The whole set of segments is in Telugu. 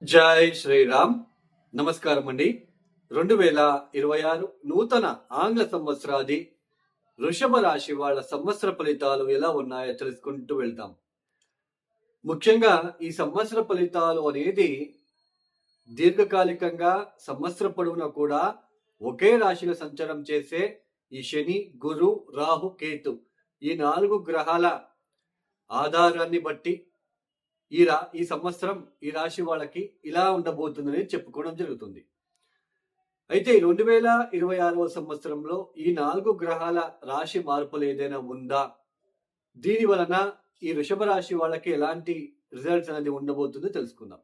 జై శ్రీరామ్. నమస్కారం అండి. 2026 నూతన ఆంగ్ల సంవత్సరాది వృషభ రాశి వాళ్ళ సంవత్సర ఫలితాలు ఎలా ఉన్నాయో తెలుసుకుంటూ వెళ్తాం. ముఖ్యంగా ఈ సంవత్సర ఫలితాలు అనేది దీర్ఘకాలికంగా సంవత్సర పొడవునా కూడా ఒకే రాశిలో సంచారం చేసే ఈ శని, గురు, రాహు, కేతు ఈ 4 గ్రహాల ఆధారాన్ని బట్టి ఈ సంవత్సరం ఈ రాశి వాళ్ళకి ఇలా ఉండబోతుందని చెప్పుకోవడం జరుగుతుంది. అయితే 2026వ సంవత్సరంలో ఈ 4 గ్రహాల రాశి మార్పులు ఏదైనా ఉందా? దీని వలన ఈ వృషభ రాశి వాళ్ళకి ఎలాంటి రిజల్ట్స్ అనేది ఉండబోతుందో తెలుసుకుందాం.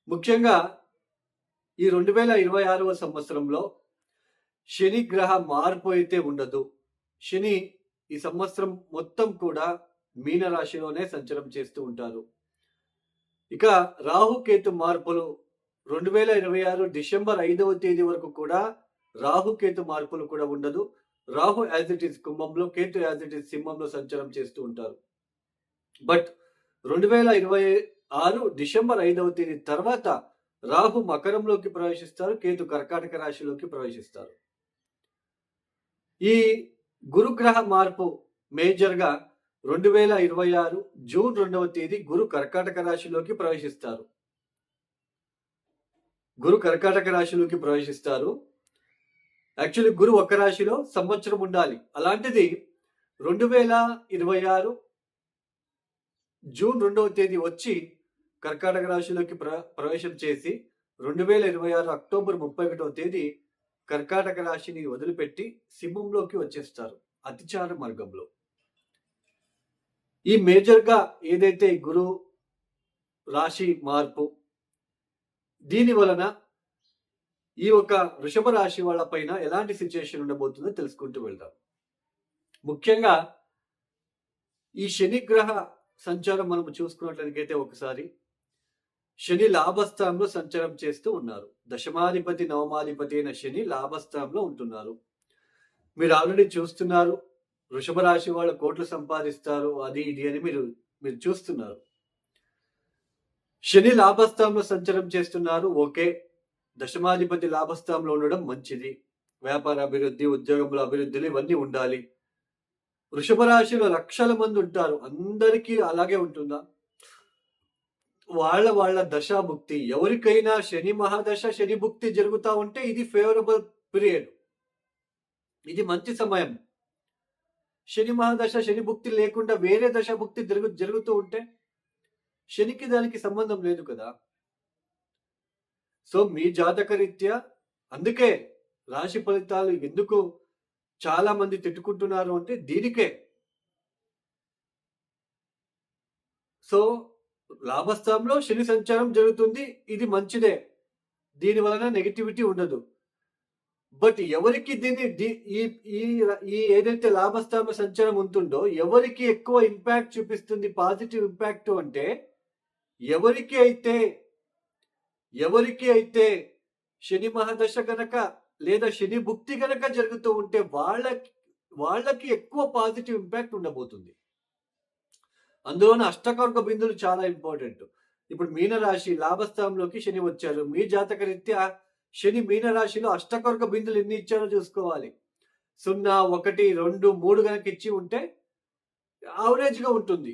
ముఖ్యంగా ఈ 2026వ సంవత్సరంలో శని గ్రహ మార్పు అయితే ఉండదు. శని ఈ సంవత్సరం మొత్తం కూడా మీన రాశిలోనే సంచారం చేస్తూ ఉంటారు. ఇక రాహుకేతు మార్పులు 2026 డిసెంబర్ 5వ తేదీ వరకు కూడా రాహుకేతు మార్పులు కూడా ఉండదు. రాహు యాజ్ ఇట్ ఈస్ కుంభంలో, కేతు యాజ్ ఇట్ ఈస్ సింహంలో సంచారం చేస్తూ ఉంటారు. బట్ 2026 డిసెంబర్ 5వ తేదీ తర్వాత రాహు మకరంలోకి ప్రవేశిస్తారు, కేతు కర్కాటక రాశిలోకి ప్రవేశిస్తారు. ఈ గురుగ్రహ మార్పు మేజర్గా 2026 జూన్ 2వ తేదీ గురు కర్కాటక రాశిలోకి ప్రవేశిస్తారు. యాక్చువల్లీ గురు ఒక రాశిలో సంవత్సరం ఉండాలి. అలాంటిది 2026 జూన్ 2వ తేదీ వచ్చి కర్కాటక రాశిలోకి ప్రవేశం చేసి 2026 అక్టోబర్ 31వ తేదీ కర్కాటక రాశిని వదిలిపెట్టి సింహంలోకి వచ్చేస్తారు అతిచార మార్గంలో. ఈ మేజర్గా ఏదైతే గురు రాశి మార్పు, దీని వలన ఈ ఒక వృషభ రాశి వాళ్ళ పైన ఎలాంటి సిచ్యుయేషన్ ఉండబోతుందో తెలుసుకుంటూ వెళ్దాం. ముఖ్యంగా ఈ శని గ్రహ సంచారం మనం చూసుకున్నట్లయితే ఒకసారి శని లాభస్థానంలో సంచారం చేస్తూ ఉన్నారు. దశమాధిపతి నవమాధిపతి అయిన శని లాభస్థానంలో ఉంటున్నారు. మీరు ఆల్రెడీ చూస్తున్నారు, వృషభ రాశి వాళ్ళు కోట్లు సంపాదిస్తారు, అది ఇది అని మీరు చూస్తున్నారు. శని లాభస్థానంలో సంచారం చేస్తున్నారు, ఓకే. దశమాధిపతి లాభస్థానంలో ఉండడం మంచిది. వ్యాపార అభివృద్ధి, ఉద్యోగంలో అభివృద్ధులు ఇవన్నీ ఉండాలి. వృషభ రాశిలో లక్షల మంది ఉంటారు, అందరికీ అలాగే ఉంటుందా? వాళ్ళ దశాభుక్తి, ఎవరికైనా శని మహాదశ శని భుక్తి జరుగుతూ ఉంటే ఇది ఫేవరబుల్ పీరియడ్, ఇది మంచి సమయం. శని మహాదశ శని భుక్తి లేకుండా వేరే దశభుక్తి జరుగుతూ ఉంటే శనికి దానికి సంబంధం లేదు కదా. సో మీ జాతక రీత్యా అందుకే రాశి ఫలితాలు ఎందుకు చాలా మంది తిట్టుకుంటున్నారు అంటే దీనికే. సో లాభస్థానంలో శని సంచారం జరుగుతుంది, ఇది మంచిదే, దీని వలన నెగిటివిటీ ఉండదు. బట్ ఎవరికి ఈ ఏదైతే లాభస్థాన సంచారం ఉంటుందో ఎవరికి ఎక్కువ ఇంపాక్ట్ చూపిస్తుంది, పాజిటివ్ ఇంపాక్ట్ అంటే ఎవరికి అయితే శని మహాదశ గనక లేదా శని భుక్తి గనక జరుగుతూ ఉంటే వాళ్ళకి ఎక్కువ పాజిటివ్ ఇంపాక్ట్ ఉండబోతుంది. అందులోనే అష్టకర్క బిందులు చాలా ఇంపార్టెంట్. ఇప్పుడు మీనరాశి లాభస్థానంలోకి శని వచ్చారు, మీ జాతక రీత్యా శని మీనరాశిలో అష్టకర్క బిందులు ఎన్ని ఇచ్చారో చూసుకోవాలి. 0, 1, 2, 3 కనుక ఇచ్చి ఉంటే యావరేజ్గా ఉంటుంది.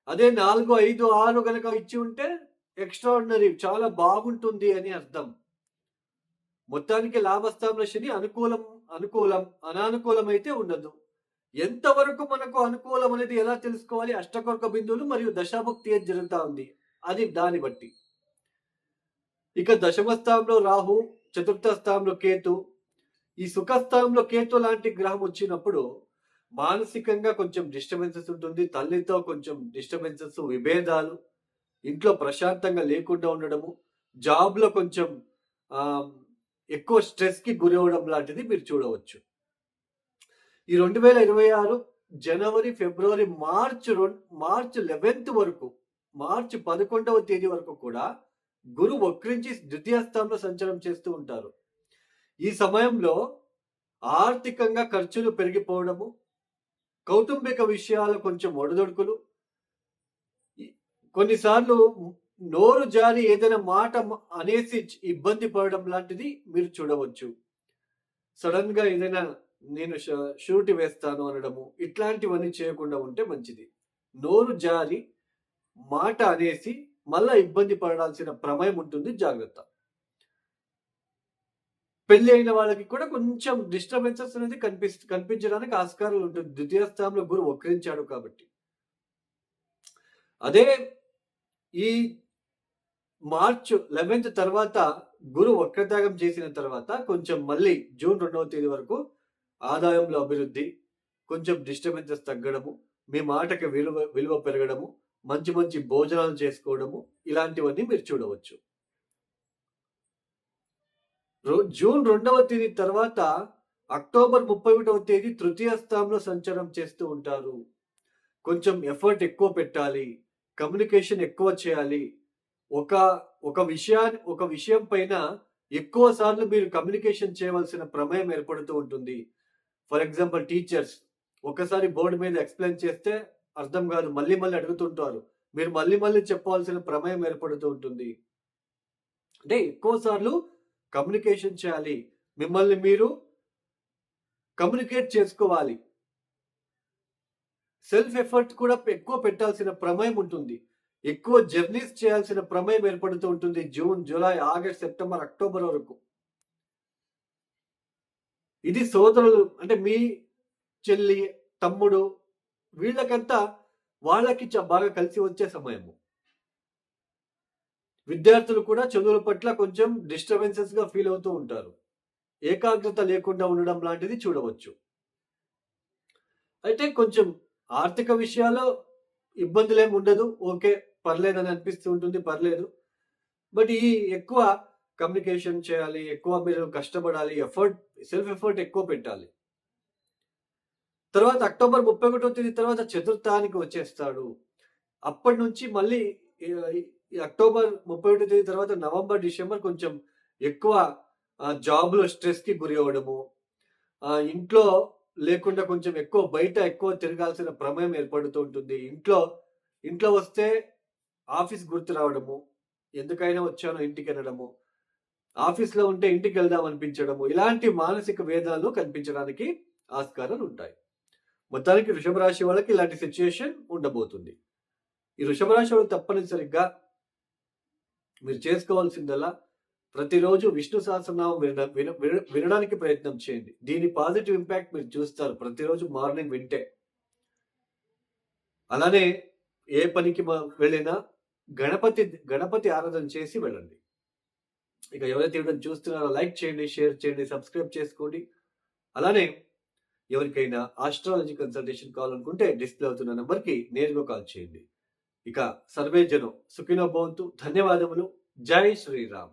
అదే 4, 5, 6 కనుక ఇచ్చి ఉంటే ఎక్స్ట్రాడినరీ, చాలా బాగుంటుంది అని అర్థం. మొత్తానికి లాభస్థానంలో శని అనుకూలం అనానుకూలం అయితే ఉండదు. ఎంతవరకు మనకు అనుకూలం అనేది ఎలా తెలుసుకోవాలి? అష్టకర్క బిందువులు మరియు దశాభుక్తి ఏది జరుగుతూ ఉంది అది దాన్ని బట్టి. ఇక దశమ స్థానంలో రాహు, చతుర్థ స్థానంలో కేతు. ఈ సుఖస్థానంలో కేతు లాంటి గ్రహం వచ్చినప్పుడు మానసికంగా కొంచెం డిస్టర్బెన్సెస్ ఉంటుంది, తల్లితో కొంచెం డిస్టర్బెన్సెస్, విభేదాలు, ఇంట్లో ప్రశాంతంగా లేకుండా ఉండడము, జాబ్లో కొంచెం ఎక్కువ స్ట్రెస్కి గురి అవ్వడం లాంటిది మీరు చూడవచ్చు. ఈ 2026 జనవరి, ఫిబ్రవరి, మార్చ్ 11th వరకు, మార్చి 11వ తేదీ వరకు కూడా గురు వక్రించి ద్వితీయ స్థానంలో సంచారం చేస్తూ ఉంటారు. ఈ సమయంలో ఆర్థికంగా ఖర్చులు పెరిగిపోవడము, కౌటుంబిక విషయాలు కొంచెం ఒడిదొడుకులు, కొన్నిసార్లు నోరు జారి ఏదైనా మాట అనేసి ఇబ్బంది పడడం లాంటిది మీరు చూడవచ్చు. సడన్ గా ఏదైనా నేను షూరిటీ వేస్తాను అనడము ఇట్లాంటివన్నీ చేయకుండా ఉంటే మంచిది. నోరు జారి మాట అనేసి మళ్ళా ఇబ్బంది పడాల్సిన ప్రమేయం ఉంటుంది. జాగ్రత్త. పెళ్లి అయిన వాళ్ళకి కూడా కొంచెం డిస్టర్బెన్సెస్ అనేది కనిపించడానికి ఆస్కారం ఉంటుంది. ద్వితీయ స్థానంలో గురువు వక్రించాడు కాబట్టి. అదే ఈ మార్చ్ 11th తర్వాత గురువు వక్రత్యాగం చేసిన తర్వాత కొంచెం మళ్ళీ జూన్ 2వ తేదీ వరకు ఆదాయంలో అభివృద్ధి, కొంచెం డిస్టర్బెన్సెస్ తగ్గడము, మీ మాటకి విలువ పెరగడము, మంచి మంచి భోజనాలు చేసుకోవడము ఇలాంటివన్నీ మీరు చూడవచ్చు. జూన్ 2వ తేదీ తర్వాత అక్టోబర్ 31వ తేదీ తృతీయ స్థానంలో సంచారం చేస్తూ ఉంటారు. కొంచెం ఎఫర్ట్ ఎక్కువ పెట్టాలి, కమ్యూనికేషన్ ఎక్కువ చేయాలి. ఒక విషయం పైన ఎక్కువ సార్లు మీరు కమ్యూనికేషన్ చేయవలసిన ప్రమేయం ఏర్పడుతూ ఉంటుంది. ఫర్ ఎగ్జాంపుల్ టీచర్స్ ఒకసారి బోర్డు మీద ఎక్స్ప్లెయిన్ చేస్తే అర్థం కాదు, మళ్ళీ మళ్ళీ అడుగుతుంటారు. మీరు మళ్ళీ మళ్ళీ చెప్పవలసిన ప్రమేయం ఏర్పడుతూ ఉంటుంది. అంటే ఎక్కువ సార్లు కమ్యూనికేషన్ చేయాలి, మిమ్మల్ని మీరు కమ్యూనికేట్ చేసుకోవాలి. సెల్ఫ్ ఎఫర్ట్ కూడా ఎక్కువ పెట్టాల్సిన ప్రమేయం ఉంటుంది. ఎక్కువ జర్నీస్ చేయాల్సిన ప్రమేయం ఏర్పడుతూ ఉంటుంది. June, July, August, September, October వరకు. ఇది సోదరులు అంటే మీ చెల్లి, తమ్ముడు వీళ్ళకంతా వాళ్ళకి బాగా కలిసి వచ్చే సమయము. విద్యార్థులు కూడా చదువుల పట్ల కొంచెం డిస్టర్బెన్సెస్ గా ఫీల్ అవుతూ ఉంటారు. ఏకాగ్రత లేకుండా ఉండడం లాంటిది చూడవచ్చు. అయితే కొంచెం ఆర్థిక విషయాల్లో ఇబ్బందులు ఏమి ఉండదు. ఓకే, పర్లేదని అనిపిస్తూ ఉంటుంది, పర్లేదు. బట్ ఈ ఎక్కువ కమ్యూనికేషన్ చేయాలి, ఎక్కువ మీరు కష్టపడాలి, సెల్ఫ్ ఎఫర్ట్ ఎక్కువ పెట్టాలి. తర్వాత అక్టోబర్ 31వ తేదీ తర్వాత చతుర్థానికి వచ్చేస్తాడు. అప్పటి నుంచి మళ్ళీ అక్టోబర్ 31వ తేదీ తర్వాత నవంబర్, డిసెంబర్ కొంచెం ఎక్కువ జాబ్లో స్ట్రెస్కి గురి అవ్వడము, ఇంట్లో లేకుండా కొంచెం ఎక్కువ తిరగాల్సిన ప్రమేయం ఏర్పడుతూ ఉంటుంది. ఇంట్లో వస్తే ఆఫీస్ గుర్తు రావడము, ఎందుకైనా వచ్చానో ఇంటికి వెళ్ళడము, ఆఫీస్లో ఉంటే ఇంటికి వెళ్దాం అనిపించడము, ఇలాంటి మానసిక వేదనలు కనిపించడానికి ఆస్కారాలు ఉంటాయి. మొత్తానికి వృషభ రాశి వాళ్ళకి ఇలాంటి సిచ్యుయేషన్ ఉండబోతుంది. ఈ వృషభ రాశి వాళ్ళు తప్పనిసరిగా మీరు చేసుకోవాల్సిందల్లా ప్రతిరోజు విష్ణు సహస్రనామం వినడానికి ప్రయత్నం చేయండి. దీని పాజిటివ్ ఇంపాక్ట్ మీరు చూస్తారు ప్రతిరోజు మార్నింగ్ వింటే. అలానే ఏ పనికి వెళ్ళినా గణపతి ఆరాధన చేసి వెళ్ళండి. ఇక ఎవరైతే వీడియో చూస్తున్నారో లైక్ చేయండి, షేర్ చేయండి, సబ్స్క్రైబ్ చేసుకోండి. అలానే ఎవరికైనా ఆస్ట్రాలజీ కన్సల్టేషన్ కావాలనుకుంటే డిస్ప్లే అవుతున్న నంబర్కి నేరుగా కాల్ చేయండి. ఇక సర్వే జనం సుఖినో భవంతు. ధన్యవాదములు. జై శ్రీరామ్.